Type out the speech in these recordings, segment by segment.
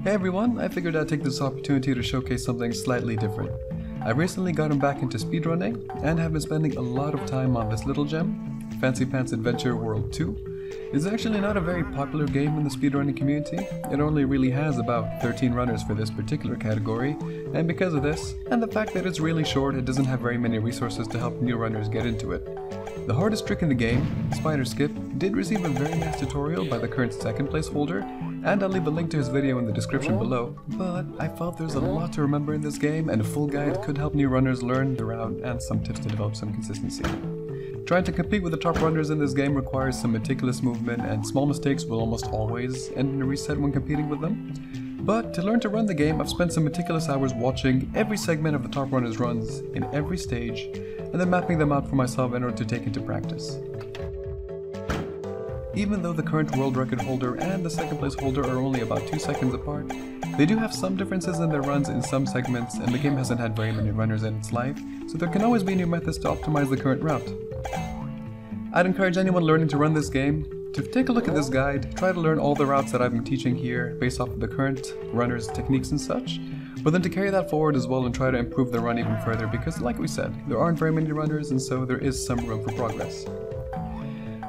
Hey everyone, I figured I'd take this opportunity to showcase something slightly different. I've recently gotten back into speedrunning and have been spending a lot of time on this little gem, Fancy Pants Adventure World 2. It's actually not a very popular game in the speedrunning community. It only really has about 13 runners for this particular category, and because of this, and the fact that it's really short, it doesn't have very many resources to help new runners get into it. The hardest trick in the game, Spider Skip, did receive a very nice tutorial by the current second place holder, and I'll leave a link to his video in the description below, but I felt there's a lot to remember in this game and a full guide could help new runners learn the route and some tips to develop some consistency. Trying to compete with the top runners in this game requires some meticulous movement, and small mistakes will almost always end in a reset when competing with them. But to learn to run the game, I've spent some meticulous hours watching every segment of the top runners' runs in every stage, and then mapping them out for myself in order to take into practice. Even though the current world record holder and the second place holder are only about 2 seconds apart, they do have some differences in their runs in some segments, and the game hasn't had very many runners in its life, so there can always be new methods to optimize the current route. I'd encourage anyone learning to run this game to take a look at this guide, try to learn all the routes that I've been teaching here based off of the current runners' techniques and such, but then to carry that forward as well and try to improve the run even further because, like we said, there aren't very many runners and so there is some room for progress.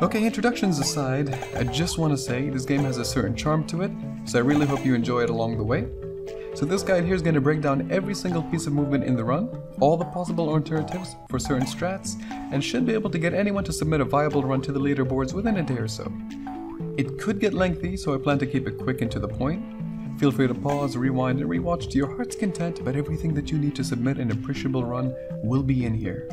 Okay, introductions aside, I just want to say this game has a certain charm to it, so I really hope you enjoy it along the way. So this guide here is going to break down every single piece of movement in the run, all the possible alternatives for certain strats, and should be able to get anyone to submit a viable run to the leaderboards within a day or so. It could get lengthy, so I plan to keep it quick and to the point. Feel free to pause, rewind, and rewatch to your heart's content, but everything that you need to submit an appreciable run will be in here.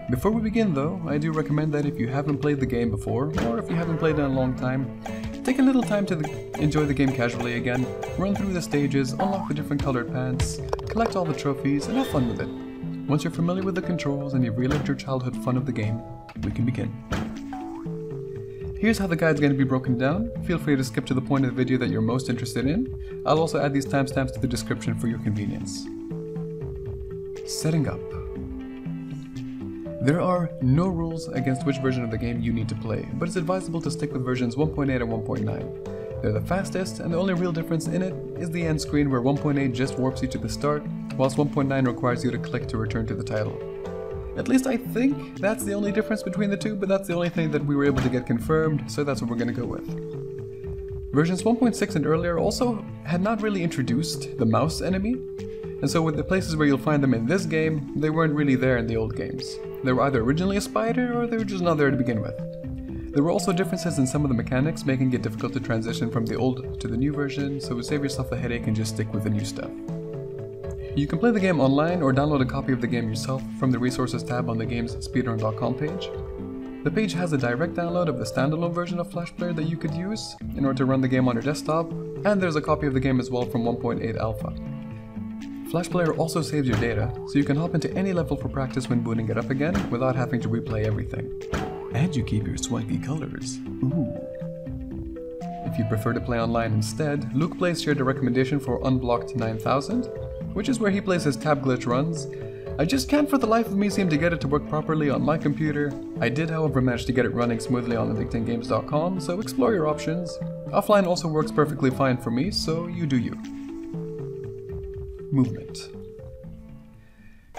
Before we begin though, I do recommend that if you haven't played the game before, or if you haven't played in a long time, take a little time to enjoy the game casually again, run through the stages, unlock the different colored pants, collect all the trophies, and have fun with it. Once you're familiar with the controls and you've relived your childhood fun of the game, we can begin. Here's how the guide's going to be broken down. Feel free to skip to the point of the video that you're most interested in. I'll also add these timestamps to the description for your convenience. Setting up. There are no rules against which version of the game you need to play, but it's advisable to stick with versions 1.8 and 1.9. They're the fastest, and the only real difference in it is the end screen where 1.8 just warps you to the start, whilst 1.9 requires you to click to return to the title. At least I think that's the only difference between the two, but that's the only thing that we were able to get confirmed, so that's what we're going to go with. Versions 1.6 and earlier also had not really introduced the mouse enemy, and so with the places where you'll find them in this game, they weren't really there in the old games. They were either originally a spider or they were just not there to begin with. There were also differences in some of the mechanics, making it difficult to transition from the old to the new version, so save yourself the headache and just stick with the new stuff. You can play the game online or download a copy of the game yourself from the resources tab on the game's speedrun.com page. The page has a direct download of the standalone version of Flash Player that you could use in order to run the game on your desktop, and there's a copy of the game as well from 1.8 alpha. Flash Player also saves your data, so you can hop into any level for practice when booting it up again without having to replay everything. And you keep your swanky colors. Ooh. If you prefer to play online instead, Luke Plays shared a recommendation for Unblocked 9000, which is where he plays his tab glitch runs. I just can't for the life of me seem to get it to work properly on my computer. I did however manage to get it running smoothly on LinkedInGames.com, so explore your options. Offline also works perfectly fine for me, so you do you. Movement.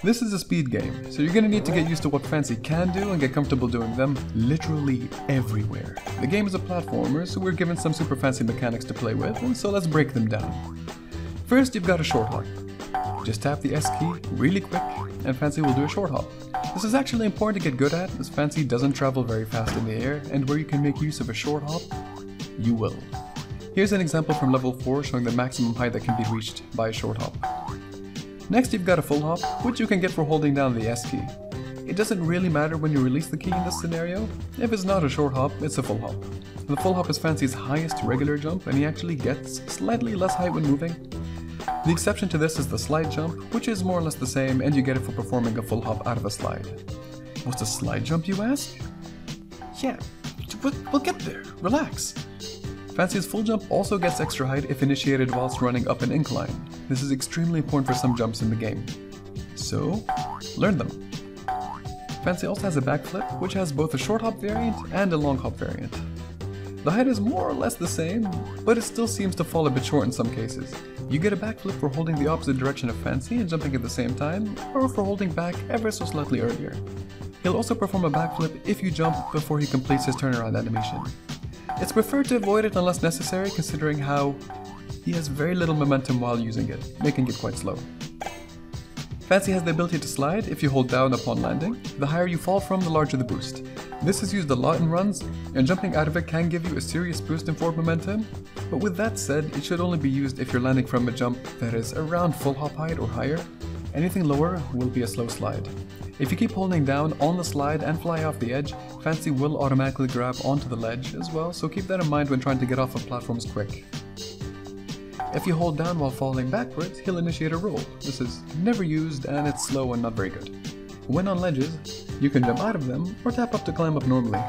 This is a speed game, so you're going to need to get used to what Fancy can do and get comfortable doing them literally everywhere. The game is a platformer, so we're given some super fancy mechanics to play with, and so let's break them down. First, you've got a short hop. Just tap the S key really quick, and Fancy will do a short hop. This is actually important to get good at, as Fancy doesn't travel very fast in the air, and where you can make use of a short hop, you will. Here's an example from level 4 showing the maximum height that can be reached by a short hop. Next, you've got a full hop, which you can get for holding down the S key. It doesn't really matter when you release the key in this scenario. If it's not a short hop, it's a full hop. The full hop is Fancy's highest regular jump, and he actually gets slightly less height when moving. The exception to this is the slide jump, which is more or less the same, and you get it for performing a full hop out of a slide. What's a slide jump, you ask? Yeah, we'll get there. Relax. Fancy's full jump also gets extra height if initiated whilst running up an incline. This is extremely important for some jumps in the game. So, learn them. Fancy also has a backflip, which has both a short hop variant and a long hop variant. The height is more or less the same, but it still seems to fall a bit short in some cases. You get a backflip for holding the opposite direction of Fancy and jumping at the same time, or for holding back ever so slightly earlier. He'll also perform a backflip if you jump before he completes his turnaround animation. It's preferred to avoid it unless necessary, considering how he has very little momentum while using it, making it quite slow. Fancy has the ability to slide if you hold down upon landing. The higher you fall from, the larger the boost. This is used a lot in runs, and jumping out of it can give you a serious boost in forward momentum, but with that said, it should only be used if you're landing from a jump that is around full hop height or higher. Anything lower will be a slow slide. If you keep holding down on the slide and fly off the edge, Fancy will automatically grab onto the ledge as well, so keep that in mind when trying to get off of platforms quick. If you hold down while falling backwards, he'll initiate a roll. This is never used and it's slow and not very good. When on ledges, you can jump out of them or tap up to climb up normally.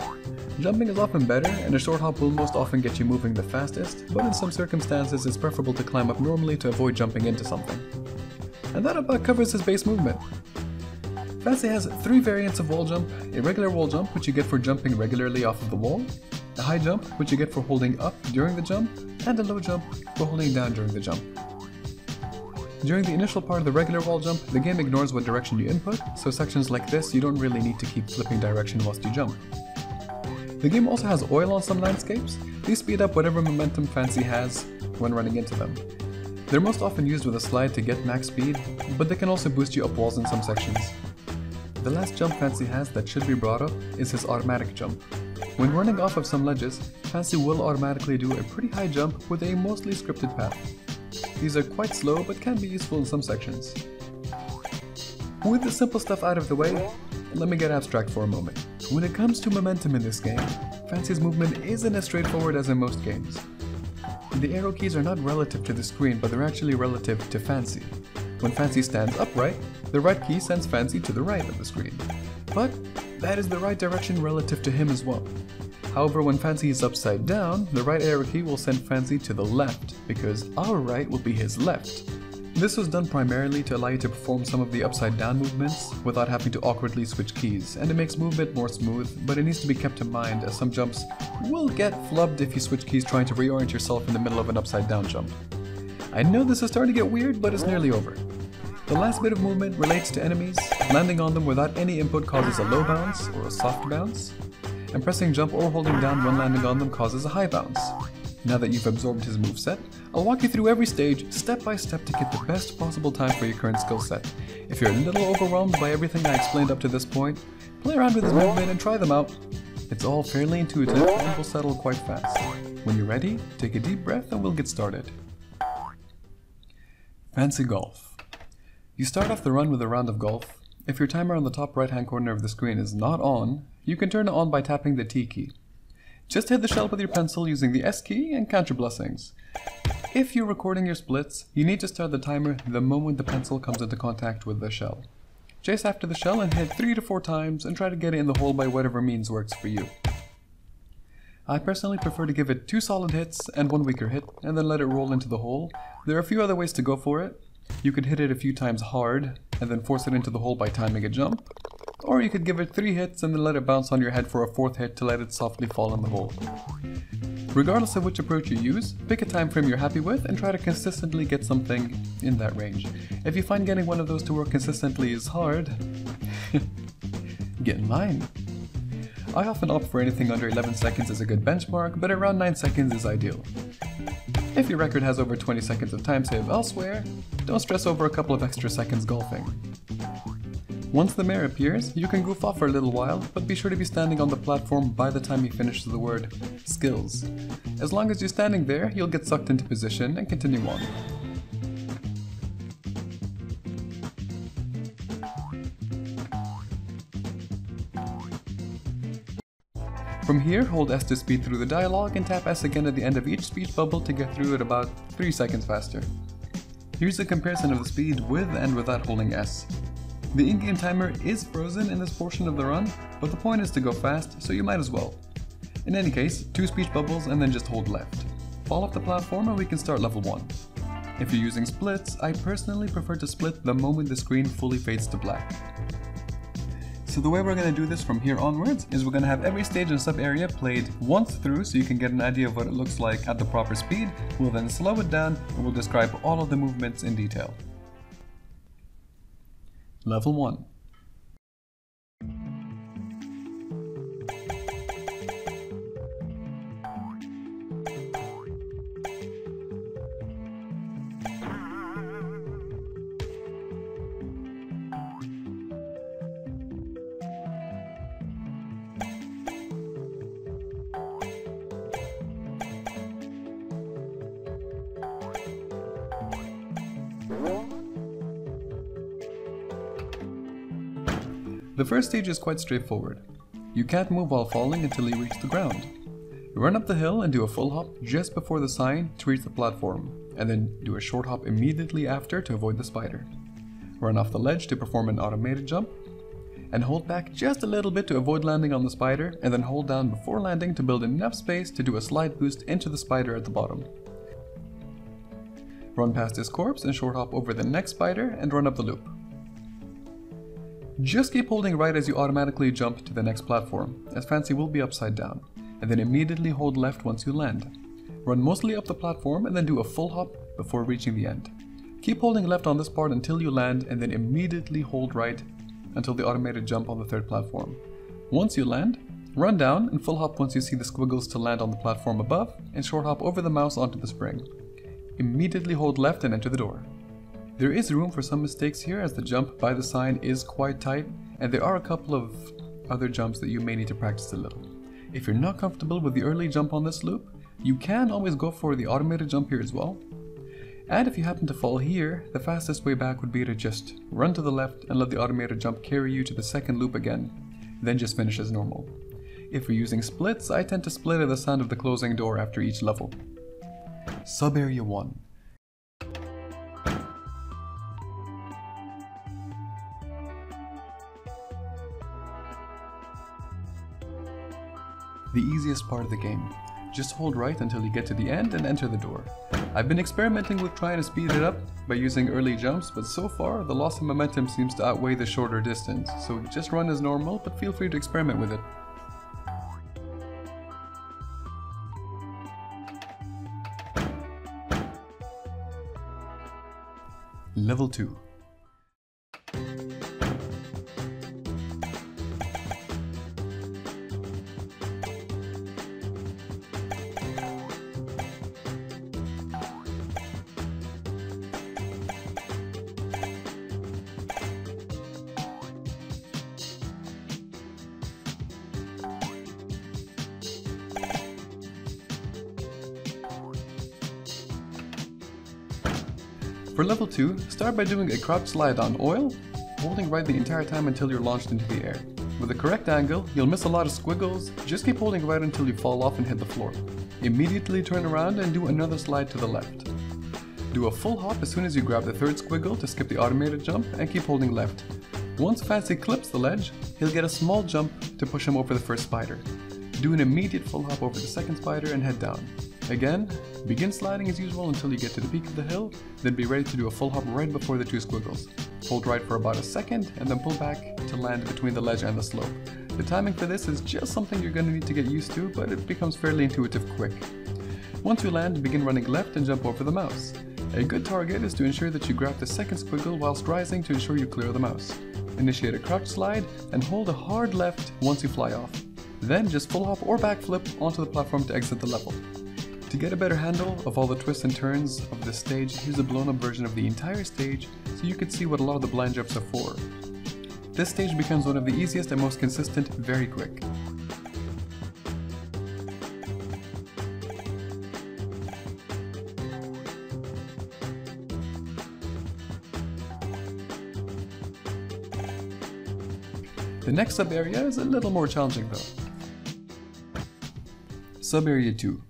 Jumping is often better and a short hop will most often get you moving the fastest, but in some circumstances it's preferable to climb up normally to avoid jumping into something. And that about covers his base movement. Fancy has 3 variants of wall jump: a regular wall jump, which you get for jumping regularly off of the wall, a high jump, which you get for holding up during the jump, and a low jump for holding down during the jump. During the initial part of the regular wall jump, the game ignores what direction you input, so sections like this you don't really need to keep flipping direction whilst you jump. The game also has oil on some landscapes. These speed up whatever momentum Fancy has when running into them. They're most often used with a slide to get max speed, but they can also boost you up walls in some sections. The last jump Fancy has that should be brought up is his automatic jump. When running off of some ledges, Fancy will automatically do a pretty high jump with a mostly scripted path. These are quite slow but can be useful in some sections. With the simple stuff out of the way, let me get abstract for a moment. When it comes to momentum in this game, Fancy's movement isn't as straightforward as in most games. The arrow keys are not relative to the screen, but they're actually relative to Fancy. When Fancy stands upright, the right key sends Fancy to the right of the screen. But that is the right direction relative to him as well. However, when Fancy is upside down, the right arrow key will send Fancy to the left, because our right will be his left. This was done primarily to allow you to perform some of the upside down movements without having to awkwardly switch keys, and it makes movement more smooth, but it needs to be kept in mind as some jumps will get flubbed if you switch keys trying to reorient yourself in the middle of an upside down jump. I know this is starting to get weird, but it's nearly over. The last bit of movement relates to enemies. Landing on them without any input causes a low bounce or a soft bounce, and pressing jump or holding down when landing on them causes a high bounce. Now that you've absorbed his moveset, I'll walk you through every stage step by step to get the best possible time for your current skill set. If you're a little overwhelmed by everything I explained up to this point, play around with his movement and try them out. It's all fairly intuitive and will settle quite fast. When you're ready, take a deep breath and we'll get started. Fancy Golf. You start off the run with a round of golf. If your timer on the top right hand corner of the screen is not on, you can turn it on by tapping the T key. Just hit the shell with your pencil using the S key and count your blessings. If you're recording your splits, you need to start the timer the moment the pencil comes into contact with the shell. Chase after the shell and hit 3 to 4 times and try to get it in the hole by whatever means works for you. I personally prefer to give it 2 solid hits and 1 weaker hit and then let it roll into the hole. There are a few other ways to go for it. You could hit it a few times hard and then force it into the hole by timing a jump. Or you could give it 3 hits and then let it bounce on your head for a 4th hit to let it softly fall in the hole. Regardless of which approach you use, pick a time frame you're happy with and try to consistently get something in that range. If you find getting one of those to work consistently is hard, get in line. I often opt for anything under 11 seconds as a good benchmark, but around 9 seconds is ideal. If your record has over 20 seconds of time save elsewhere, don't stress over a couple of extra seconds golfing. Once the mare appears, you can goof off for a little while, but be sure to be standing on the platform by the time you finish the word skills. As long as you're standing there, you'll get sucked into position and continue on. From here, hold S to speed through the dialogue and tap S again at the end of each speech bubble to get through it about 3 seconds faster. Here's a comparison of the speed with and without holding S. The in-game timer is frozen in this portion of the run, but the point is to go fast, so you might as well. In any case, 2 speech bubbles and then just hold left. Fall off the platform and we can start level 1. If you're using splits, I personally prefer to split the moment the screen fully fades to black. So the way we're going to do this from here onwards is we're going to have every stage and sub area played once through so you can get an idea of what it looks like at the proper speed. We'll then slow it down and we'll describe all of the movements in detail. Level 1. The first stage is quite straightforward. You can't move while falling until you reach the ground. You run up the hill and do a full hop just before the sign to reach the platform, and then do a short hop immediately after to avoid the spider. Run off the ledge to perform an automated jump, and hold back just a little bit to avoid landing on the spider, and then hold down before landing to build enough space to do a slide boost into the spider at the bottom. Run past his corpse and short hop over the next spider and run up the loop. Just keep holding right as you automatically jump to the next platform, as Fancy will be upside down, and then immediately hold left once you land. Run mostly up the platform and then do a full hop before reaching the end. Keep holding left on this part until you land and then immediately hold right until the automated jump on the third platform. Once you land, run down and full hop once you see the squiggles to land on the platform above and short hop over the mouse onto the spring. Immediately hold left and enter the door. There is room for some mistakes here as the jump by the sign is quite tight and there are a couple of other jumps that you may need to practice a little. If you're not comfortable with the early jump on this loop, you can always go for the automated jump here as well. And if you happen to fall here, the fastest way back would be to just run to the left and let the automated jump carry you to the second loop again, then just finish as normal. If you're using splits, I tend to split at the sound of the closing door after each level. Sub Area 1. The easiest part of the game. Just hold right until you get to the end and enter the door. I've been experimenting with trying to speed it up by using early jumps, but so far the loss of momentum seems to outweigh the shorter distance, so just run as normal, but feel free to experiment with it. Level 2. For level 2, start by doing a crouch slide on oil, holding right the entire time until you're launched into the air. With the correct angle, you'll miss a lot of squiggles, just keep holding right until you fall off and hit the floor. Immediately turn around and do another slide to the left. Do a full hop as soon as you grab the third squiggle to skip the automated jump and keep holding left. Once Fancy clips the ledge, he'll get a small jump to push him over the first spider. Do an immediate full hop over the second spider and head down. Again, begin sliding as usual until you get to the peak of the hill, then be ready to do a full hop right before the two squiggles. Hold right for about a second and then pull back to land between the ledge and the slope. The timing for this is just something you're going to need to get used to, but it becomes fairly intuitive quick. Once you land, begin running left and jump over the mouse. A good target is to ensure that you grab the second squiggle whilst rising to ensure you clear the mouse. Initiate a crouch slide and hold a hard left once you fly off. Then just full hop or backflip onto the platform to exit the level. To get a better handle of all the twists and turns of this stage, here's a blown up version of the entire stage so you can see what a lot of the blind jumps are for. This stage becomes one of the easiest and most consistent very quick. The next sub-area is a little more challenging though. Sub-area 2.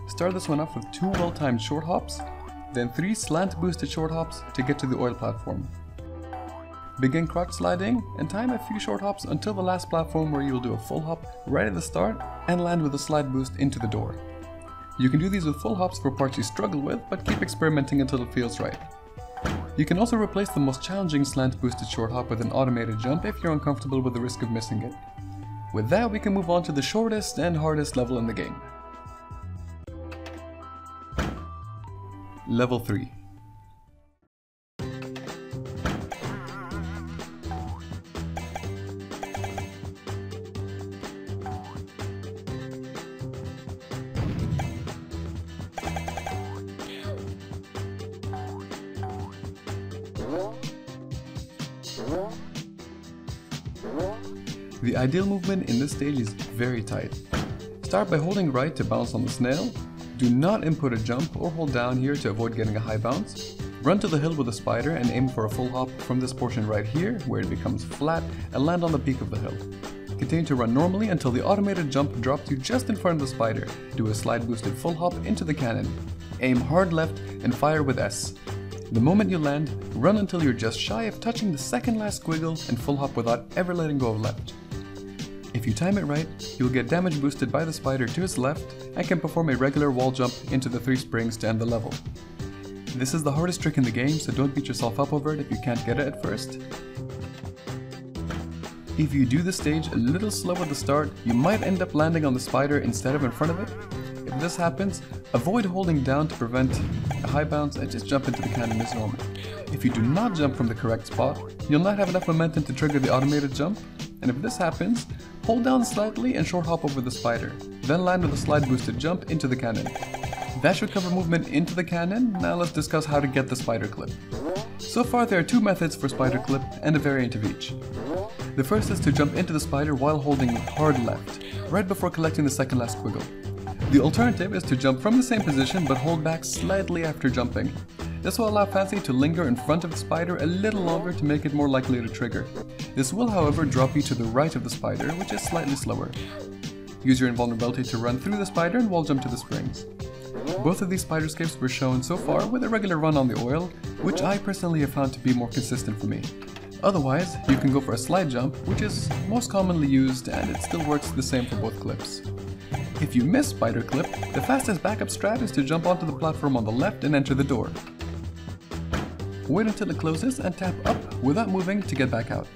Start this one off with 2 well-timed short hops, then 3 slant boosted short hops to get to the oil platform. Begin crouch sliding and time a few short hops until the last platform where you will do a full hop right at the start and land with a slide boost into the door. You can do these with full hops for parts you struggle with, but keep experimenting until it feels right. You can also replace the most challenging slant boosted short hop with an automated jump if you're uncomfortable with the risk of missing it. With that, we can move on to the shortest and hardest level in the game. Level 3. The ideal movement in this stage is very tight. Start by holding right to bounce on the snail. Do not input a jump or hold down here to avoid getting a high bounce. Run to the hill with a spider and aim for a full hop from this portion right here, where it becomes flat, and land on the peak of the hill. Continue to run normally until the automated jump drops you just in front of the spider. Do a slide boosted full hop into the cannon. Aim hard left and fire with S. The moment you land, run until you're just shy of touching the second last squiggle and full hop without ever letting go of left. If you time it right, you'll get damage boosted by the spider to its left and can perform a regular wall jump into the 3 springs to end the level. This is the hardest trick in the game, so don't beat yourself up over it if you can't get it at first. If you do the stage a little slow at the start, you might end up landing on the spider instead of in front of it. If this happens, avoid holding down to prevent a high bounce and just jump into the cannon as normal. If you do not jump from the correct spot, you'll not have enough momentum to trigger the automated jump, and if this happens, hold down slightly and short hop over the spider, then land with a slide boosted jump into the cannon. That should cover movement into the cannon. Now let's discuss how to get the spider clip. So far there are 2 methods for spider clip and a variant of each. The first is to jump into the spider while holding hard left, right before collecting the second last squiggle. The alternative is to jump from the same position but hold back slightly after jumping. This will allow Fancy to linger in front of the spider a little longer to make it more likely to trigger. This will, however, drop you to the right of the spider, which is slightly slower. Use your invulnerability to run through the spider and wall jump to the springs. Both of these spider escapes were shown so far with a regular run on the oil, which I personally have found to be more consistent for me. Otherwise, you can go for a slide jump, which is most commonly used, and it still works the same for both clips. If you miss spider clip, the fastest backup strat is to jump onto the platform on the left and enter the door. Wait until it closes and tap up without moving to get back out.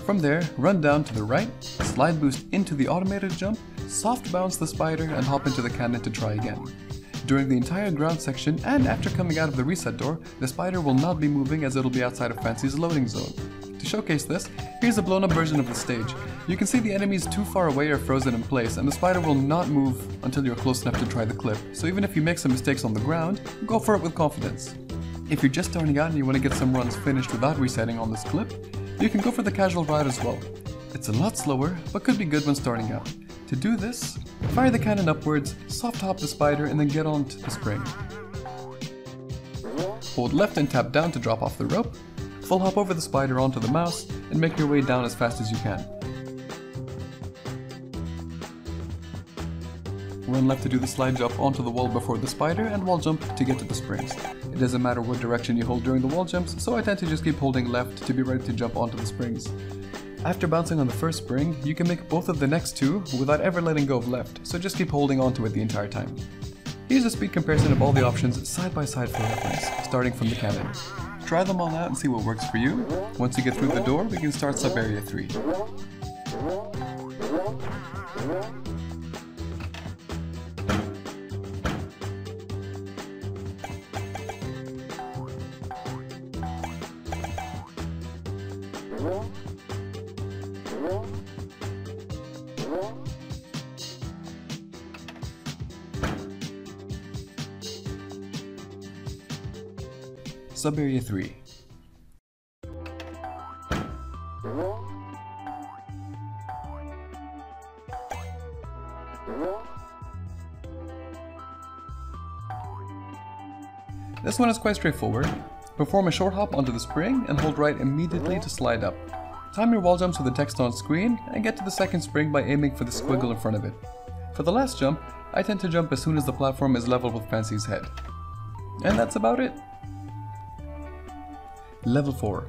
From there, run down to the right, slide boost into the automated jump, soft bounce the spider and hop into the cannon to try again. During the entire ground section and after coming out of the reset door, the spider will not be moving as it'll be outside of Fancy's loading zone. To showcase this, here's a blown up version of the stage. You can see the enemies too far away are frozen in place, and the spider will not move until you're close enough to try the clip, so even if you make some mistakes on the ground, go for it with confidence. If you're just starting out and you want to get some runs finished without resetting on this clip, you can go for the casual ride as well. It's a lot slower, but could be good when starting out. To do this, fire the cannon upwards, soft hop the spider, and then get onto the spring. Hold left and tap down to drop off the rope, full hop over the spider onto the mouse, and make your way down as fast as you can. Run left to do the slide jump onto the wall before the spider, and wall jump to get to the springs. It doesn't matter what direction you hold during the wall jumps, so I tend to just keep holding left to be ready to jump onto the springs. After bouncing on the first spring, you can make both of the next 2 without ever letting go of left, so just keep holding onto it the entire time. Here's a speed comparison of all the options side by side for reference, starting from the cannon. Try them all out and see what works for you. Once you get through the door, we can start sub-area 3. Sub-area 3. This one is quite straightforward. Perform a short hop onto the spring and hold right immediately to slide up. Time your wall jumps with the text on screen and get to the second spring by aiming for the squiggle in front of it. For the last jump, I tend to jump as soon as the platform is level with Fancy's head. And that's about it. Level 4.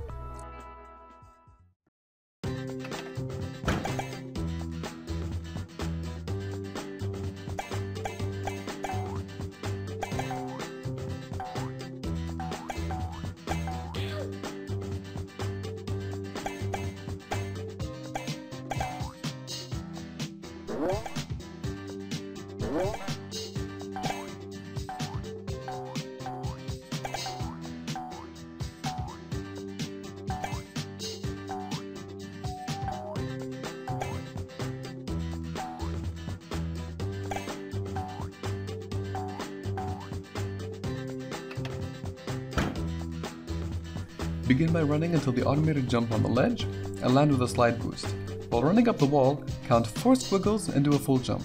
Begin by running until the automated jump on the ledge and land with a slide boost. While running up the wall, count 4 squiggles and do a full jump.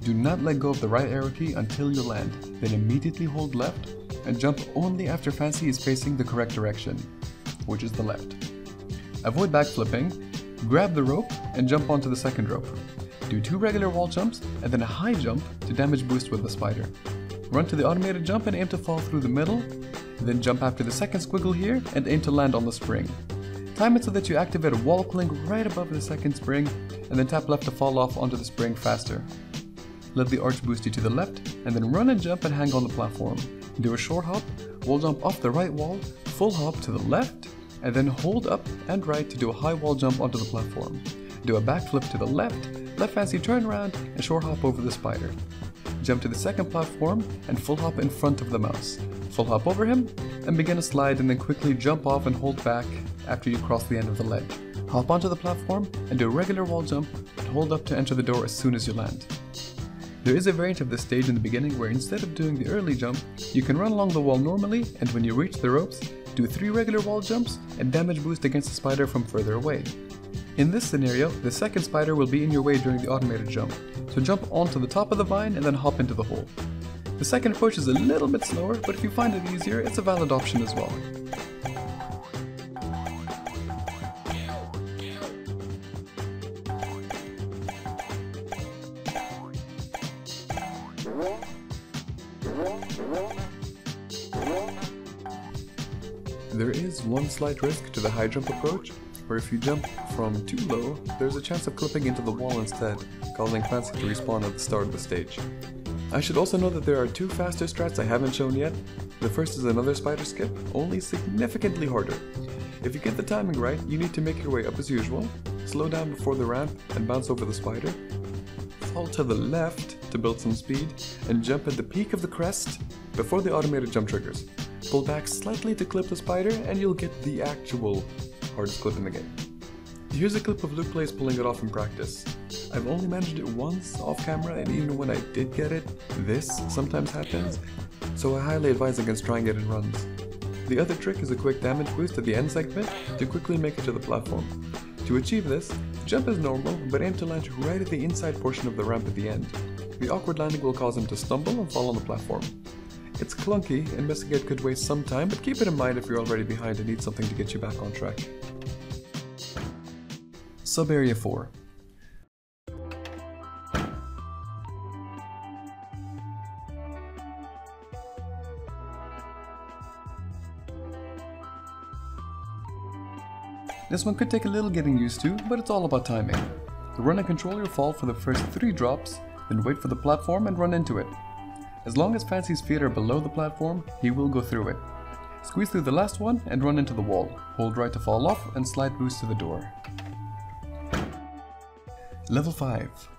Do not let go of the right arrow key until you land, then immediately hold left and jump only after Fancy is facing the correct direction, which is the left. Avoid backflipping, grab the rope and jump onto the second rope. Do 2 regular wall jumps and then a high jump to damage boost with the spider. Run to the automated jump and aim to fall through the middle, then jump after the second squiggle here and aim to land on the spring. Time it so that you activate a wall clink right above the second spring and then tap left to fall off onto the spring faster. Let the arch boost you to the left and then run and jump and hang on the platform. Do a short hop, wall jump off the right wall, full hop to the left, and then hold up and right to do a high wall jump onto the platform. Do a backflip to the left, let Fancy turn around and short hop over the spider. Jump to the second platform and full hop in front of the mouse. Full hop over him and begin a slide and then quickly jump off and hold back after you cross the end of the ledge. Hop onto the platform and do a regular wall jump and hold up to enter the door as soon as you land. There is a variant of this stage in the beginning where instead of doing the early jump, you can run along the wall normally and when you reach the ropes, do 3 regular wall jumps and damage boost against the spider from further away. In this scenario, the second spider will be in your way during the automated jump, so jump onto the top of the vine and then hop into the hole. The second approach is a little bit slower, but if you find it easier, it's a valid option as well. There is one slight risk to the high jump approach, where if you jump from too low, there's a chance of clipping into the wall instead, causing Fancy to respawn at the start of the stage. I should also note that there are 2 faster strats I haven't shown yet. The first is another spider skip, only significantly harder. If you get the timing right, you need to make your way up as usual, slow down before the ramp and bounce over the spider, fall to the left to build some speed, and jump at the peak of the crest before the automated jump triggers. Pull back slightly to clip the spider and you'll get the actual hardest clip in the game. Here's a clip of Luke plays pulling it off in practice. I've only managed it once off camera and even when I did get it, this sometimes happens, so I highly advise against trying it in runs. The other trick is a quick damage boost at the end segment to quickly make it to the platform. To achieve this, jump as normal but aim to land right at the inside portion of the ramp at the end. The awkward landing will cause him to stumble and fall on the platform. It's clunky and missing it could waste some time, but keep it in mind if you're already behind and need something to get you back on track. Sub-Area 4. This one could take a little getting used to, but it's all about timing. Run and control your fall for the first 3 drops, then wait for the platform and run into it. As long as Fancy's feet are below the platform, he will go through it. Squeeze through the last one and run into the wall. Hold right to fall off and slide boost to the door. Level 5.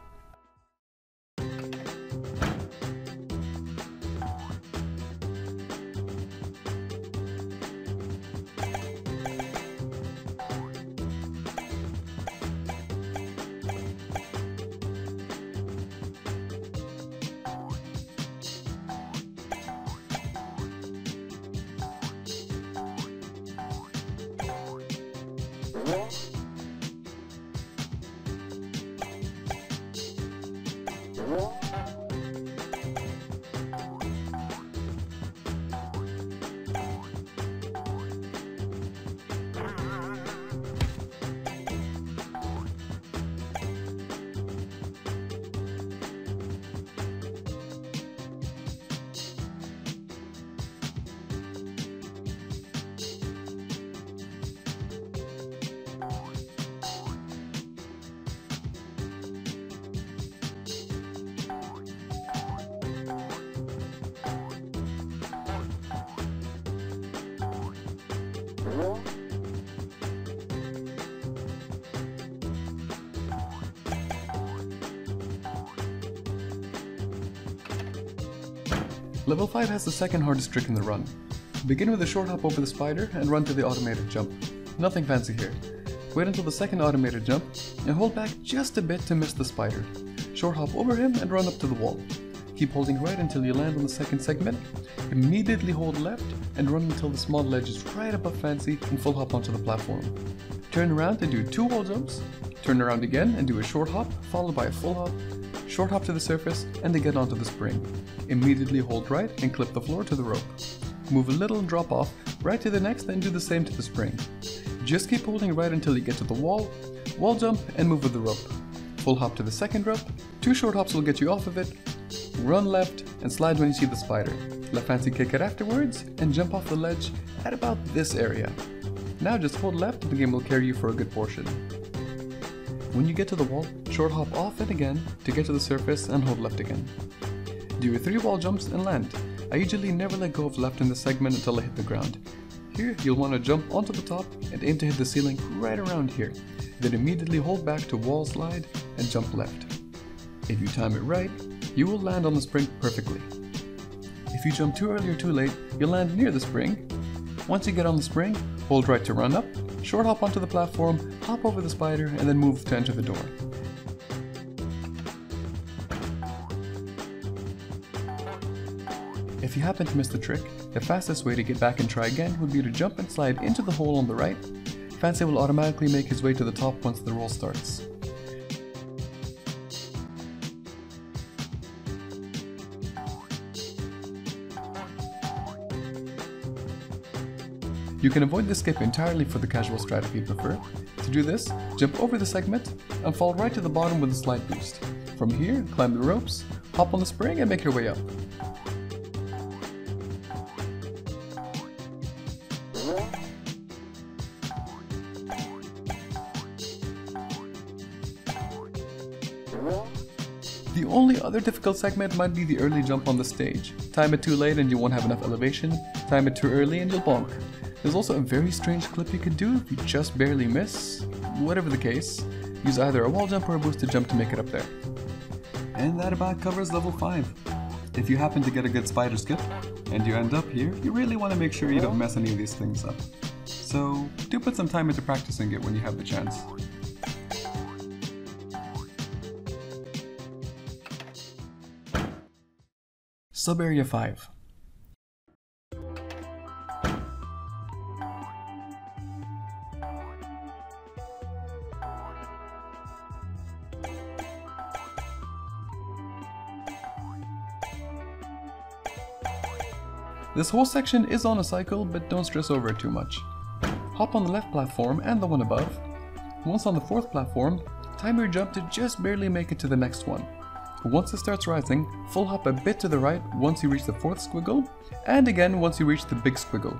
Level 5 has the second hardest trick in the run. Begin with a short hop over the spider and run to the automated jump. Nothing fancy here. Wait until the second automated jump and hold back just a bit to miss the spider. Short hop over him and run up to the wall. Keep holding right until you land on the second segment, immediately hold left and run until the small ledge is right above Fancy and full hop onto the platform. Turn around and do 2 wall jumps, turn around again and do a short hop followed by a full hop, short hop to the surface and again onto the spring. Immediately hold right and clip the floor to the rope. Move a little and drop off, right to the next and do the same to the spring. Just keep holding right until you get to the wall jump and move with the rope. Full hop to the second rope, 2 short hops will get you off of it, run left and slide when you see the spider. Let Fancy kick it afterwards and jump off the ledge at about this area. Now just hold left and the game will carry you for a good portion. When you get to the wall, short hop off it again to get to the surface and hold left again. Do your 3 wall jumps and land. I usually never let go of left in the segment until I hit the ground. Here you'll want to jump onto the top and aim to hit the ceiling right around here. Then immediately hold back to wall slide and jump left. If you time it right, you will land on the spring perfectly. If you jump too early or too late, you'll land near the spring. Once you get on the spring, hold right to run up, short hop onto the platform, hop over the spider, and then move to enter the door. If you happen to miss the trick, the fastest way to get back and try again would be to jump and slide into the hole on the right. Fancy will automatically make his way to the top once the roll starts. You can avoid this skip entirely for the casual strat if you prefer. To do this, jump over the segment and fall right to the bottom with a slide boost. From here, climb the ropes, hop on the spring and make your way up. The only other difficult segment might be the early jump on the stage. Time it too late and you won't have enough elevation, time it too early and you'll bonk. There's also a very strange clip you could do if you just barely miss. Whatever the case, use either a wall jump or a boosted jump to make it up there. And that about covers level 5. If you happen to get a good spider skip, and you end up here, you really want to make sure you don't mess any of these things up. So do put some time into practicing it when you have the chance. Sub-Area 5. This whole section is on a cycle, but don't stress over it too much. Hop on the left platform and the one above. Once on the 4th platform, time your jump to just barely make it to the next one. Once it starts rising, full hop a bit to the right once you reach the 4th squiggle, and again once you reach the big squiggle.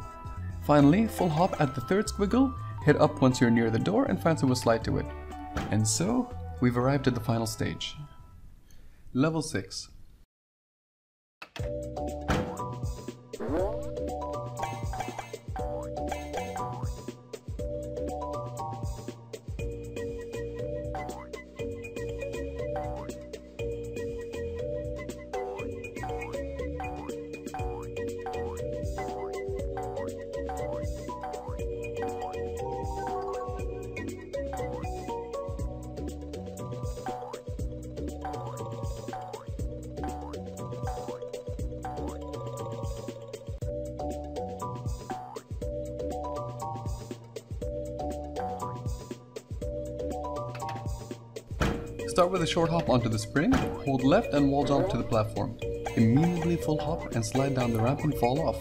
Finally, full hop at the 3rd squiggle, hit up once you're near the door and Fancy will slide to it. And so, we've arrived at the final stage. Level 6. Start with a short hop onto the spring, hold left and wall jump to the platform. Immediately full hop and slide down the ramp and fall off.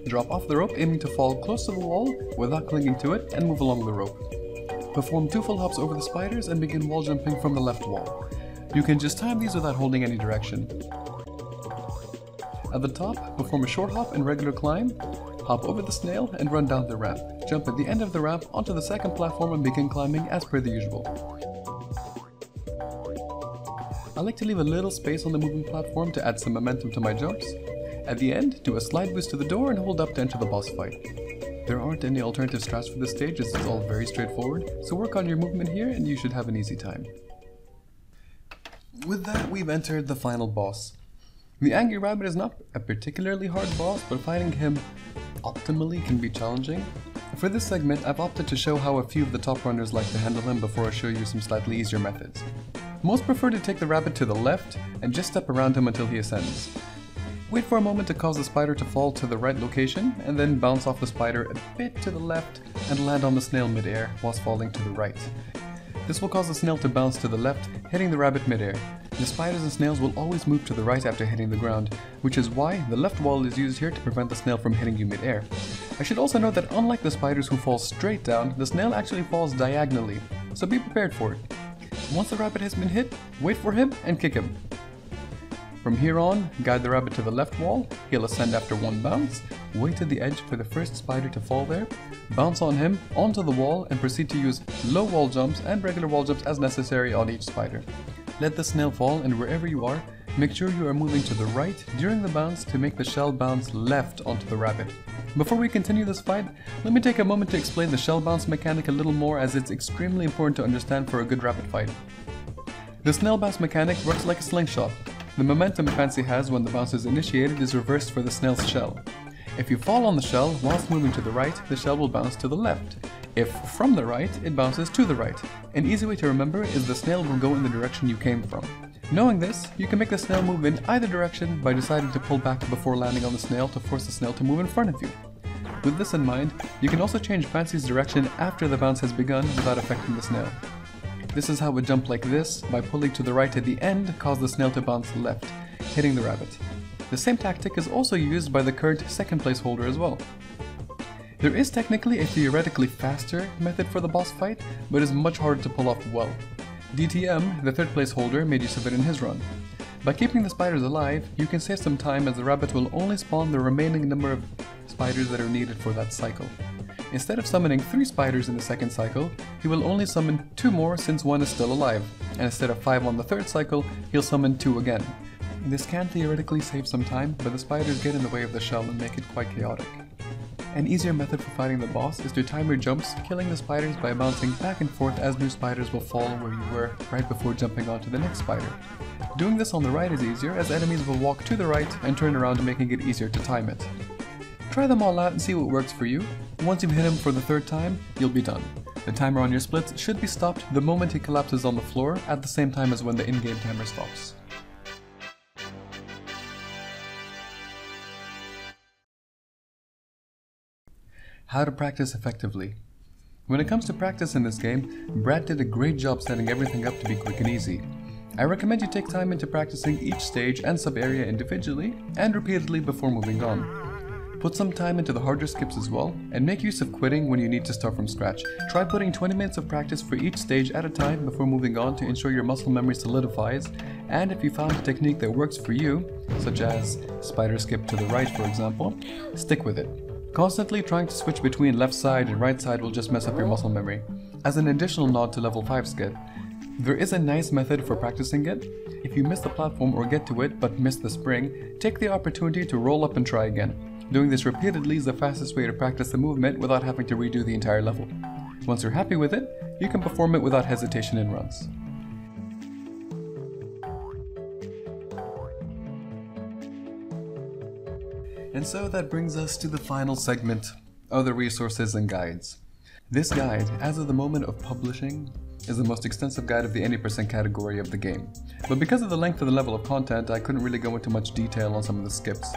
Drop off the rope aiming to fall close to the wall without clinging to it and move along the rope. Perform 2 full hops over the spiders and begin wall jumping from the left wall. You can just time these without holding any direction. At the top, perform a short hop and regular climb, hop over the snail and run down the ramp. Jump at the end of the ramp onto the 2nd platform and begin climbing as per the usual. I like to leave a little space on the moving platform to add some momentum to my jumps. At the end, do a slide boost to the door and hold up to enter the boss fight. There aren't any alternative strats for this stage, this is all very straightforward, so work on your movement here and you should have an easy time. With that, we've entered the final boss. The Angry Rabbit is not a particularly hard boss, but fighting him optimally can be challenging. For this segment, I've opted to show how a few of the top runners like to handle him before I show you some slightly easier methods. Most prefer to take the rabbit to the left and just step around him until he ascends. Wait for a moment to cause the spider to fall to the right location, and then bounce off the spider a bit to the left and land on the snail mid-air whilst falling to the right. This will cause the snail to bounce to the left, hitting the rabbit mid-air. The spiders and snails will always move to the right after hitting the ground, which is why the left wall is used here to prevent the snail from hitting you mid-air. I should also note that unlike the spiders who fall straight down, the snail actually falls diagonally, so be prepared for it. Once the rabbit has been hit, wait for him and kick him. From here on, guide the rabbit to the left wall, he'll ascend after one bounce, wait at the edge for the first spider to fall there, bounce on him, onto the wall, and proceed to use low wall jumps and regular wall jumps as necessary on each spider. Let the snail fall, and wherever you are, make sure you are moving to the right during the bounce to make the shell bounce left onto the rabbit. Before we continue this fight, let me take a moment to explain the shell bounce mechanic a little more, as it's extremely important to understand for a good rabbit fight. The snail bounce mechanic works like a slingshot. The momentum Fancy has when the bounce is initiated is reversed for the snail's shell. If you fall on the shell whilst moving to the right, the shell will bounce to the left. If from the right, it bounces to the right. An easy way to remember is the snail will go in the direction you came from. Knowing this, you can make the snail move in either direction by deciding to pull back before landing on the snail to force the snail to move in front of you. With this in mind, you can also change Fancy's direction after the bounce has begun without affecting the snail. This is how a jump like this, by pulling to the right at the end, causes the snail to bounce left, hitting the rabbit. The same tactic is also used by the current second place holder as well. There is technically a theoretically faster method for the boss fight, but is much harder to pull off well. DTM, the third place holder, made use of it in his run. By keeping the spiders alive, you can save some time as the rabbit will only spawn the remaining number of spiders that are needed for that cycle. Instead of summoning 3 spiders in the second cycle, he will only summon 2 more since 1 is still alive, and instead of 5 on the third cycle, he'll summon 2 again. This can theoretically save some time, but the spiders get in the way of the shell and make it quite chaotic. An easier method for fighting the boss is to time your jumps, killing the spiders by bouncing back and forth as new spiders will fall where you were right before jumping onto the next spider. Doing this on the right is easier, as enemies will walk to the right and turn around, making it easier to time it. Try them all out and see what works for you. Once you've hit him for the 3rd time, you'll be done. The timer on your splits should be stopped the moment he collapses on the floor, at the same time as when the in-game timer stops. How to practice effectively. When it comes to practice in this game, Brad did a great job setting everything up to be quick and easy. I recommend you take time into practicing each stage and sub-area individually and repeatedly before moving on. Put some time into the harder skips as well, and make use of quitting when you need to start from scratch. Try putting 20 minutes of practice for each stage at a time before moving on to ensure your muscle memory solidifies, and if you found a technique that works for you, such as spider skip to the right for example, stick with it. Constantly trying to switch between left side and right side will just mess up your muscle memory. As an additional nod to level 5 skip, there is a nice method for practicing it. If you miss the platform or get to it but miss the spring, take the opportunity to roll up and try again. Doing this repeatedly is the fastest way to practice the movement without having to redo the entire level. Once you're happy with it, you can perform it without hesitation in runs. And so that brings us to the final segment, other resources and guides. This guide, as of the moment of publishing, is the most extensive guide of the any % category of the game. But because of the length of the level of content, I couldn't really go into much detail on some of the skips.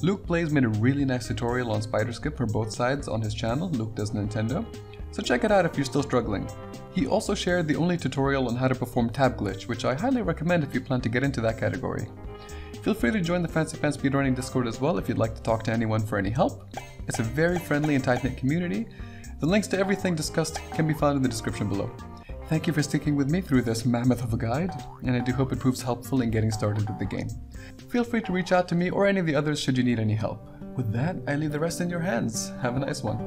Luke Plays made a really nice tutorial on spider skip for both sides on his channel, Luke Does Nintendo, so check it out if you're still struggling. He also shared the only tutorial on how to perform tab glitch, which I highly recommend if you plan to get into that category. Feel free to join the Fancy Fan Speedrunning Discord as well if you'd like to talk to anyone for any help. It's a very friendly and tight-knit community. The links to everything discussed can be found in the description below. Thank you for sticking with me through this mammoth of a guide, and I do hope it proves helpful in getting started with the game. Feel free to reach out to me or any of the others should you need any help. With that, I leave the rest in your hands. Have a nice one.